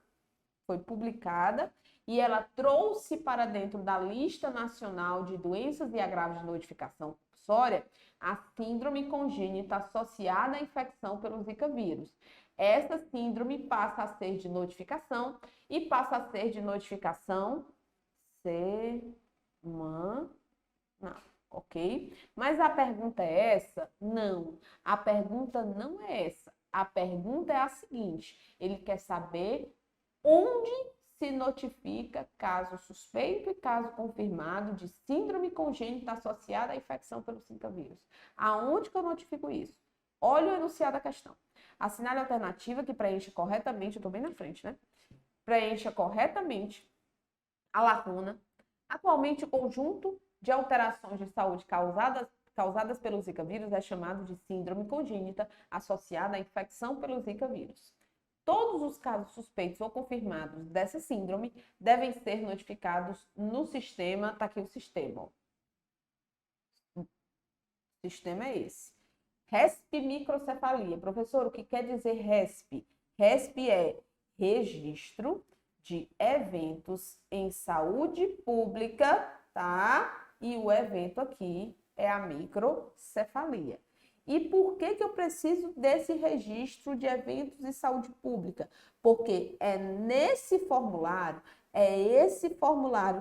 Foi publicada e ela trouxe para dentro da lista nacional de doenças e agravos de notificação compulsória a síndrome congênita associada à infecção pelo Zika vírus. Essa síndrome passa a ser de notificação e passa a ser de notificação semanal, ok? Mas a pergunta é essa? Não, a pergunta não é essa. A pergunta é a seguinte, ele quer saber onde se notifica caso suspeito e caso confirmado de síndrome congênita associada à infecção pelo Zika vírus. Aonde que eu notifico isso? Olha o enunciado da questão. Assinale a alternativa que preencha corretamente, eu estou bem na frente, né? Preencha corretamente a lacuna. Atualmente, o conjunto de alterações de saúde causadas pelo Zika vírus é chamado de síndrome congênita associada à infecção pelo Zika vírus. Todos os casos suspeitos ou confirmados dessa síndrome devem ser notificados no sistema, tá aqui o sistema. O sistema é esse. RESP microcefalia. Professor, o que quer dizer RESP? RESP é Registro de Eventos em Saúde Pública, tá? e o evento aqui é a microcefalia. E por que eu preciso desse registro de eventos de saúde pública? Porque é esse formulário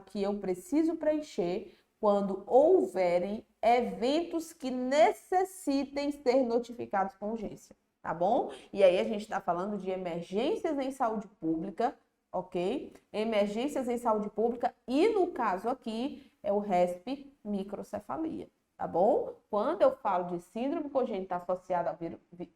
que eu preciso preencher quando houverem eventos que necessitem ser notificados com urgência, tá bom? E aí a gente está falando de emergências em saúde pública, ok? Emergências em saúde pública e no caso aqui é o RESP microcefalia, tá bom? Quando eu falo de síndrome congênita associada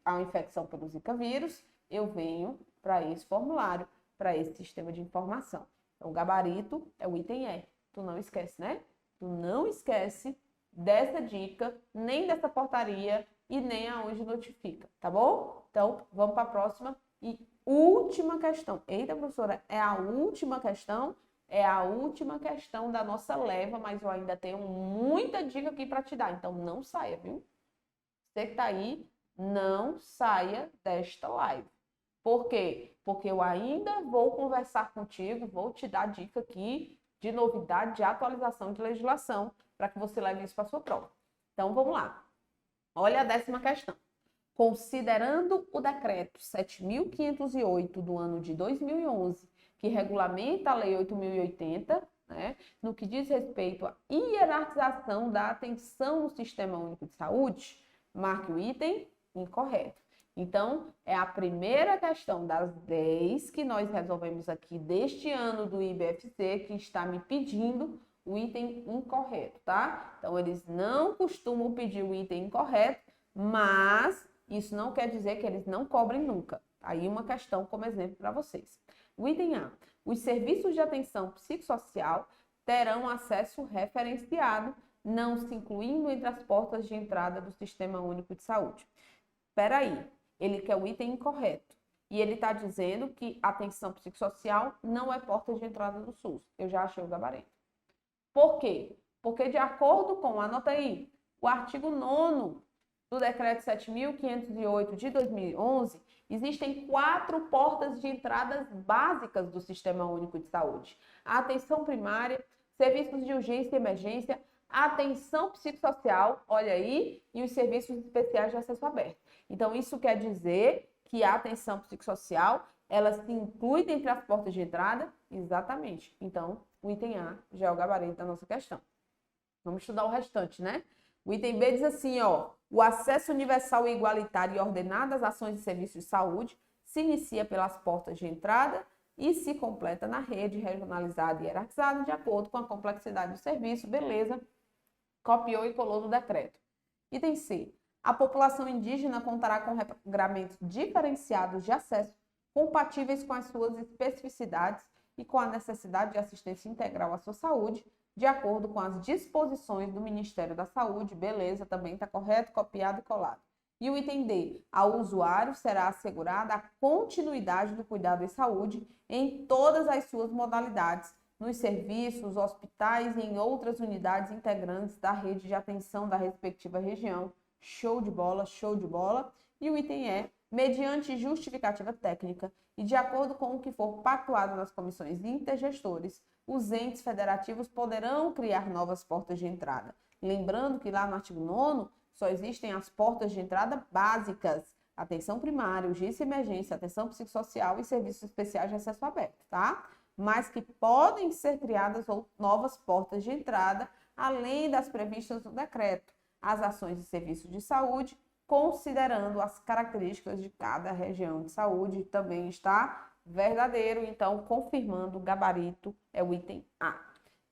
à infecção pelo Zika vírus, eu venho para esse formulário, para esse sistema de informação. Então, o gabarito é o item E. Tu não esquece, né? Tu não esquece dessa dica, nem dessa portaria e nem aonde notifica, tá bom? Então, vamos para a próxima e última questão. Eita, professora, é a última questão? É a última questão da nossa leva, mas eu ainda tenho muita dica aqui para te dar. Então, não saia, viu? Você que tá aí, não saia desta live. Por quê? Porque eu ainda vou conversar contigo, vou te dar dica aqui de novidade, de atualização de legislação, para que você leve isso para a sua prova. Então, vamos lá. Olha a 10ª questão. Considerando o decreto 7.508 do ano de 2011, que regulamenta a Lei 8.080, né, no que diz respeito à hierarquização da atenção no Sistema Único de Saúde, marque o item incorreto. Então, é a primeira questão das 10 que nós resolvemos aqui deste ano do IBFC que está me pedindo o item incorreto, tá? Então, eles não costumam pedir o item incorreto, mas isso não quer dizer que eles não cobrem nunca. Aí uma questão como exemplo para vocês. O item A. Os serviços de atenção psicossocial terão acesso referenciado, não se incluindo entre as portas de entrada do Sistema Único de Saúde. Espera aí, ele quer o item incorreto. E ele está dizendo que atenção psicossocial não é porta de entrada do SUS. Eu já achei o gabarito. Por quê? Porque de acordo com, anota aí, o artigo 9º do Decreto 7.508 de 2011, existem 4 portas de entradas básicas do Sistema Único de Saúde. A atenção primária, serviços de urgência e emergência, atenção psicossocial, olha aí, e os serviços especiais de acesso aberto. Então, isso quer dizer que a atenção psicossocial, ela se inclui entre as portas de entrada? Exatamente. Então, o item A já é o gabarito da nossa questão. Vamos estudar o restante, né? O item B diz assim, ó, o acesso universal e igualitário e ordenado às ações de serviços de saúde se inicia pelas portas de entrada e se completa na rede regionalizada e hierarquizada de acordo com a complexidade do serviço, beleza? Copiou e colou no decreto. Item C. A população indígena contará com regramentos diferenciados de acesso, compatíveis com as suas especificidades e com a necessidade de assistência integral à sua saúde, de acordo com as disposições do Ministério da Saúde, beleza, também está correto, copiado e colado. E o item D, ao usuário será assegurada a continuidade do cuidado em saúde em todas as suas modalidades, nos serviços, hospitais e em outras unidades integrantes da rede de atenção da respectiva região. Show de bola, show de bola. E o item E, mediante justificativa técnica e de acordo com o que for pactuado nas comissões intergestores, os entes federativos poderão criar novas portas de entrada. Lembrando que lá no artigo 9º só existem as portas de entrada básicas, atenção primária, urgência e emergência, atenção psicossocial e serviços especiais de acesso aberto, tá? Mas que podem ser criadas novas portas de entrada, além das previstas no decreto, as ações de serviços de saúde, considerando as características de cada região de saúde, também está verdadeiro, então confirmando o gabarito é o item A.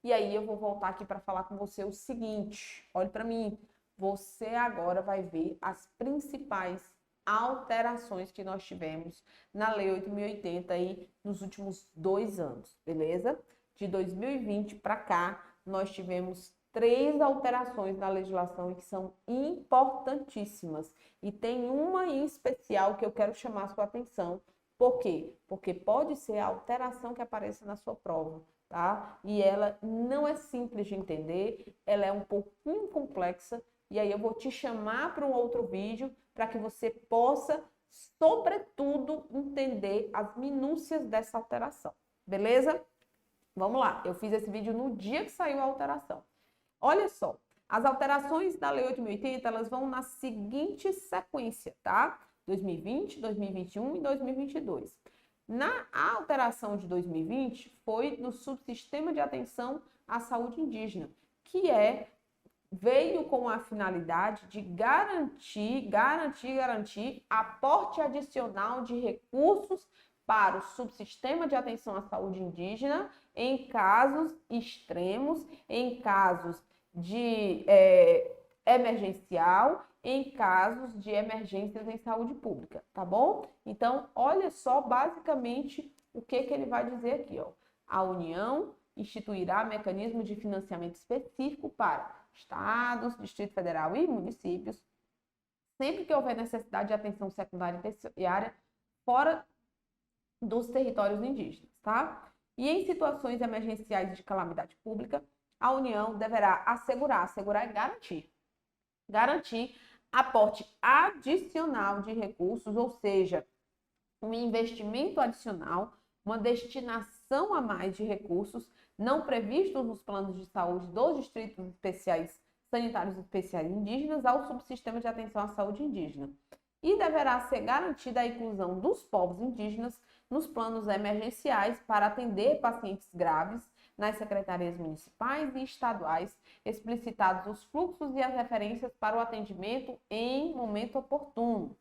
E aí eu vou voltar aqui para falar com você o seguinte, olhe para mim, você agora vai ver as principais alterações que nós tivemos na Lei 8.080 aí nos últimos 2 anos, beleza? De 2020 para cá, nós tivemos 3 alterações na legislação que são importantíssimas. E tem uma em especial que eu quero chamar a sua atenção. Por quê? Porque pode ser a alteração que apareça na sua prova, tá? E ela não é simples de entender, ela é um pouquinho complexa. E aí eu vou te chamar para um outro vídeo para que você possa, sobretudo, entender as minúcias dessa alteração. Beleza? Vamos lá. Eu fiz esse vídeo no dia que saiu a alteração. Olha só, as alterações da Lei 8.080, elas vão na seguinte sequência, tá? 2020, 2021 e 2022. Na alteração de 2020 foi no subsistema de atenção à saúde indígena, que veio com a finalidade de garantir aporte adicional de recursos para o subsistema de atenção à saúde indígena em casos extremos, em casos de emergencial, em casos de emergências em saúde pública, tá bom? Então, olha só basicamente o que ele vai dizer aqui, ó. A União instituirá mecanismo de financiamento específico para estados, Distrito Federal e municípios, sempre que houver necessidade de atenção secundária e terciária fora dos territórios indígenas, tá? E em situações emergenciais de calamidade pública, a União deverá assegurar é garantir aporte adicional de recursos, ou seja, um investimento adicional, uma destinação a mais de recursos não previstos nos planos de saúde dos distritos especiais sanitários especiais indígenas ao subsistema de atenção à saúde indígena. E deverá ser garantida a inclusão dos povos indígenas nos planos emergenciais para atender pacientes graves nas secretarias municipais e estaduais, explicitados os fluxos e as referências para o atendimento em momento oportuno.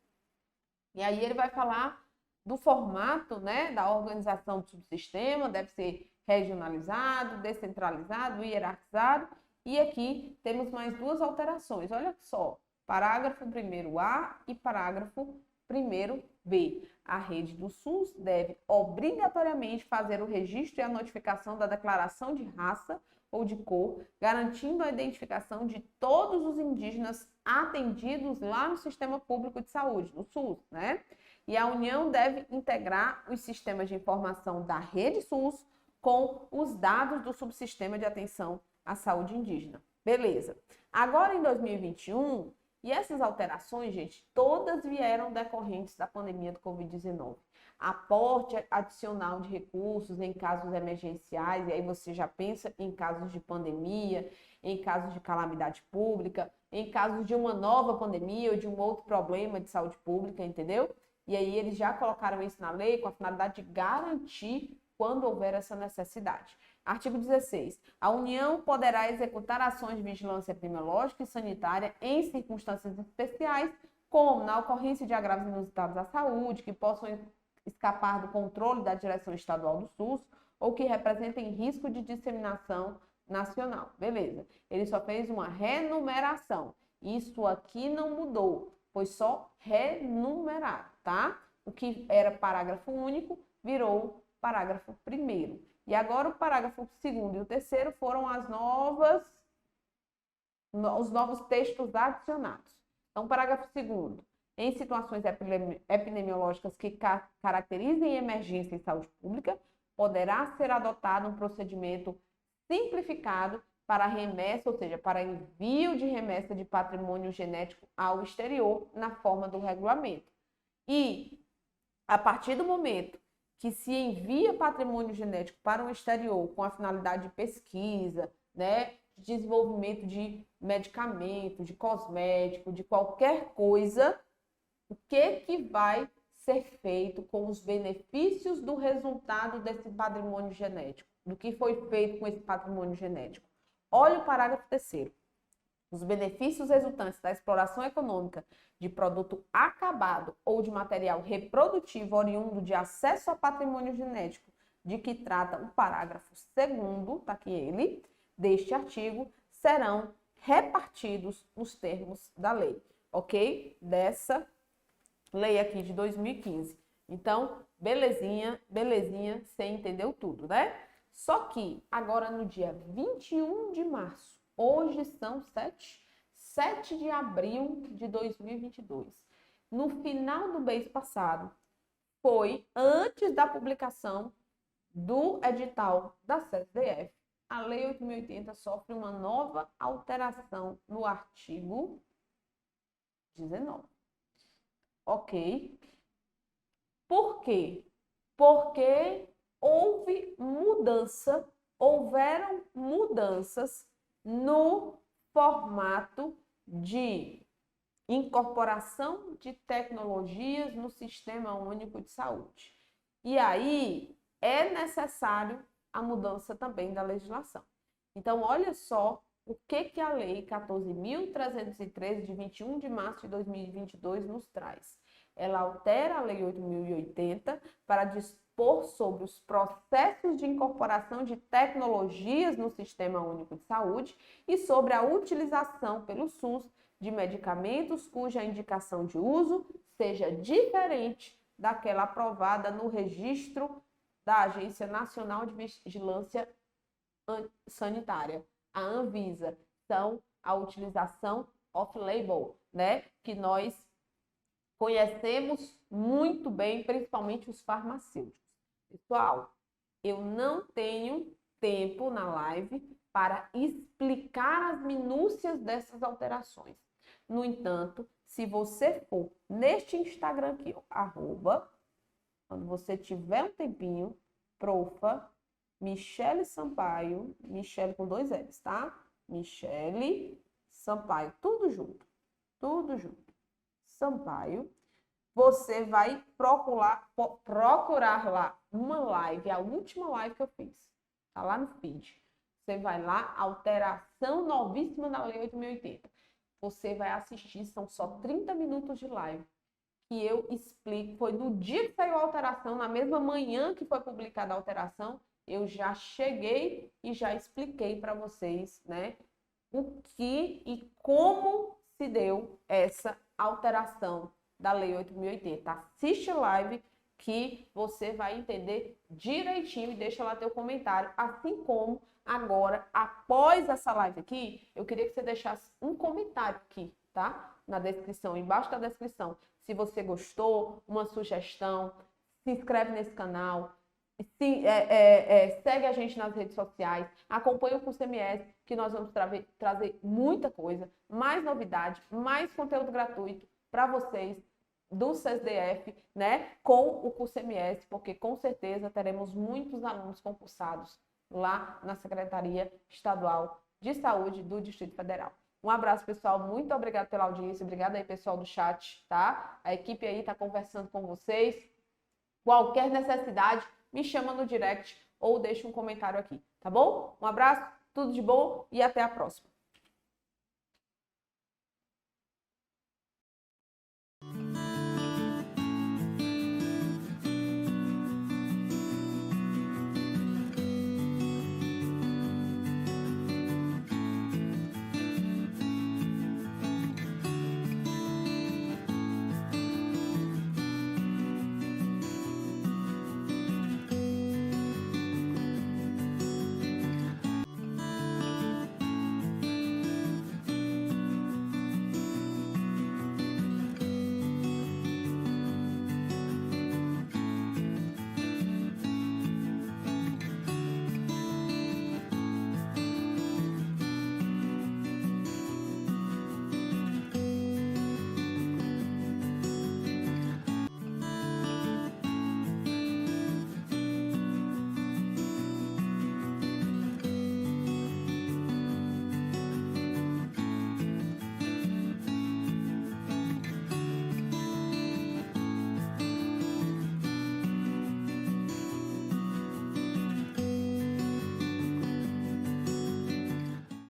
E aí ele vai falar do formato, né, da organização do subsistema, deve ser regionalizado, descentralizado, hierarquizado. E aqui temos mais duas alterações. Olha só, parágrafo 1º-A e parágrafo 1º-B. A rede do SUS deve obrigatoriamente fazer o registro e a notificação da declaração de raça ou de cor, garantindo a identificação de todos os indígenas atendidos lá no Sistema Público de Saúde, no SUS, né? E a União deve integrar os sistemas de informação da rede SUS com os dados do subsistema de atenção à saúde indígena. Beleza. Agora, em 2021, e essas alterações, gente, todas vieram decorrentes da pandemia do Covid-19. Aporte adicional de recursos em casos emergenciais, e aí você já pensa em casos de pandemia, em casos de calamidade pública, em casos de uma nova pandemia ou de um outro problema de saúde pública, entendeu? E aí eles já colocaram isso na lei com a finalidade de garantir quando houver essa necessidade. Artigo 16. A União poderá executar ações de vigilância epidemiológica e sanitária em circunstâncias especiais, como na ocorrência de agravos inusitados à saúde, que possam escapar do controle da direção estadual do SUS ou que representem risco de disseminação nacional. Beleza. Ele só fez uma renumeração. Isso aqui não mudou, foi só renumerar, tá? O que era parágrafo único virou parágrafo 1º. E agora o parágrafo 2º e o 3º foram os novos textos adicionados. Então, parágrafo 2º. Em situações epidemiológicas que caracterizem emergência em saúde pública, poderá ser adotado um procedimento simplificado para remessa, ou seja, para envio de remessa de patrimônio genético ao exterior na forma do regulamento. E, a partir do momento que se envia patrimônio genético para o exterior com a finalidade de pesquisa, né, de desenvolvimento de medicamento, de cosmético, de qualquer coisa, o que vai ser feito com os benefícios do resultado desse patrimônio genético, do que foi feito com esse patrimônio genético? Olha o parágrafo 3º. Os benefícios resultantes da exploração econômica de produto acabado ou de material reprodutivo oriundo de acesso a patrimônio genético de que trata o parágrafo 2º, tá aqui ele, deste artigo, serão repartidos nos termos da lei, ok? Dessa lei aqui de 2015. Então, belezinha, você entendeu tudo, né? Só que agora no dia 21 de março, hoje são 7 de abril de 2022. No final do mês passado, foi antes da publicação do edital da CSDF, a Lei 8.080 sofre uma nova alteração no artigo 19. Ok? Por quê? Porque houveram mudanças no formato de incorporação de tecnologias no Sistema Único de Saúde. E aí é necessário a mudança também da legislação. Então, olha só o que a Lei 14.313, de 21 de março de 2022, nos traz. Ela altera a Lei 8.080 para dispor sobre os processos de incorporação de tecnologias no Sistema Único de Saúde e sobre a utilização pelo SUS de medicamentos cuja indicação de uso seja diferente daquela aprovada no registro da Agência Nacional de Vigilância Sanitária, a Anvisa. Então, a utilização off-label, né, que nós conhecemos muito bem, principalmente os farmacêuticos. Pessoal, eu não tenho tempo na live para explicar as minúcias dessas alterações. No entanto, se você for neste Instagram aqui, ó, quando você tiver um tempinho, profa, Michele Sampaio, Michele com 2 L's, tá? Michele Sampaio, tudo junto, Sampaio. Você vai procurar lá uma live, a última live que eu fiz, tá lá no feed. Você vai lá, alteração novíssima da Lei 8.080. Você vai assistir, são só 30 minutos de live, que eu explico. Foi no dia que saiu a alteração, na mesma manhã que foi publicada a alteração, eu já cheguei e já expliquei para vocês, né, o que e como se deu essa alteração da Lei 8.080. Assiste a live que você vai entender direitinho e deixa lá teu comentário, assim como agora, após essa live aqui, eu queria que você deixasse um comentário aqui, tá? Na descrição, embaixo da descrição. Se você gostou, uma sugestão, se inscreve nesse canal, segue a gente nas redes sociais, acompanha o curso MS, que nós vamos trazer muita coisa, mais novidade, mais conteúdo gratuito para vocês do CESDF, né, com o curso MS, porque com certeza teremos muitos alunos concursados lá na Secretaria Estadual de Saúde do Distrito Federal. Um abraço, pessoal. Muito obrigada pela audiência. Obrigada aí, pessoal do chat, tá? A equipe aí tá conversando com vocês. Qualquer necessidade, me chama no direct ou deixa um comentário aqui, tá bom? Um abraço, tudo de bom e até a próxima.